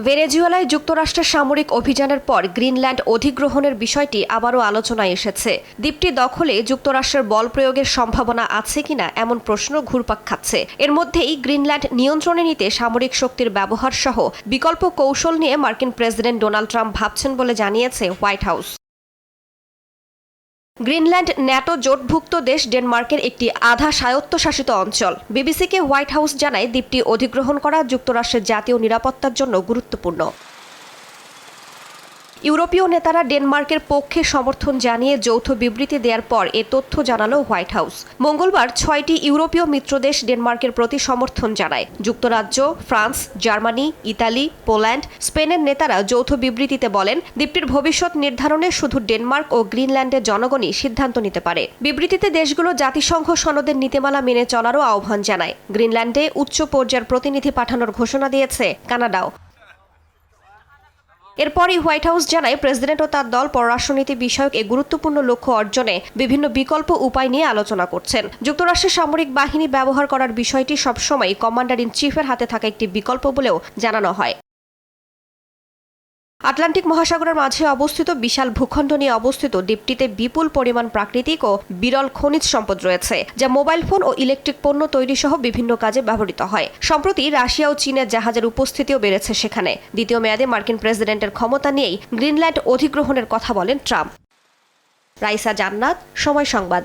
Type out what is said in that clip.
ভেনেজুয়েলায় যুক্তরাষ্ট্রের সামরিক অভিযানের পর গ্রিনল্যান্ড অধিগ্রহণের বিষয়টি আবারও আলোচনায় এসেছে। দ্বীপটি দখলে যুক্তরাষ্ট্রের বল প্রয়োগের সম্ভাবনা আছে কিনা এমন প্রশ্ন ঘুরপাক খাচ্ছে। এর মধ্যেই গ্রিনল্যান্ড নিয়ন্ত্রণে নিতে সামরিক শক্তির ব্যবহার সহ বিকল্প কৌশল নিয়ে মার্কিন প্রেসিডেন্ট ডোনাল্ড ট্রাম্প ভাবছেন বলে জানিয়েছে হোয়াইট হাউস। গ্রিনল্যান্ড ন্যাটো জোটভুক্ত দেশ ডেনমার্কের একটি আধা স্বায়ত্তশাসিত অঞ্চল। বিবিসিকে হোয়াইট হাউস জানায়, দ্বীপটি অধিগ্রহণ করা যুক্তরাষ্ট্রের জাতীয় নিরাপত্তার জন্য গুরুত্বপূর্ণ। ইউরোপীয় নেতারা ডেনমার্কের পক্ষে সমর্থন জানিয়ে যৌথ বিবৃতি দেওয়ার পর এ তথ্য জানালো হোয়াইট হাউস। মঙ্গলবার 6টি ইউরোপীয় মিত্রদেশ ডেনমার্কের প্রতি সমর্থন জানায়। যুক্তরাজ্য, ফ্রান্স, জার্মানি, ইতালি, পোল্যান্ড, স্পেনের নেতারা যৌথ বিবৃতিতে বলেন, দ্বীপটির ভবিষ্যৎ নির্ধারণে শুধু ডেনমার্ক ও গ্রিনল্যান্ডের জনগণই সিদ্ধান্ত নিতে পারে। বিবৃতিতে দেশগুলো জাতিসংঘ সনদের নীতিমালা মেনে চলারও আহ্বান জানায়। গ্রিনল্যান্ডে উচ্চ পর্যায়ের প্রতিনিধি পাঠানোর ঘোষণা দিয়েছে কানাডাও। এরপরই হোয়াইট হাউস জানায়, প্রেসিডেন্ট ও তার দল পররাষ্ট্রনীতি বিষয়ক এই গুরুত্বপূর্ণ লক্ষ্য অর্জনে বিভিন্ন বিকল্প উপায় নিয়ে আলোচনা করছেন। যুক্তরাষ্ট্রের সামরিক বাহিনী ব্যবহার করার বিষয়টি সবসময় কমান্ডার ইন চিফের হাতে থাকা একটি বিকল্প বলেও জানানো হয়। আটলান্টিক মহাসাগরের মাঝে অবস্থিত বিশাল ভূখণ্ড নিয়ে অবস্থিত দ্বীপটিতে বিপুল পরিমাণ প্রাকৃতিক ও বিরল খনিজ সম্পদ রয়েছে, যা মোবাইল ফোন ও ইলেকট্রিক পণ্য তৈরি সহ বিভিন্ন কাজে ব্যবহৃত হয়। সম্প্রতি রাশিয়া ও চীনের জাহাজের উপস্থিতিও বেড়েছে সেখানে। দ্বিতীয় মেয়াদে মার্কিন প্রেসিডেন্টের ক্ষমতা নিয়েই গ্রিনল্যান্ড অধিগ্রহণের কথা বলেন ট্রাম্প। রাইসা জান্নাত, সময় সংবাদ।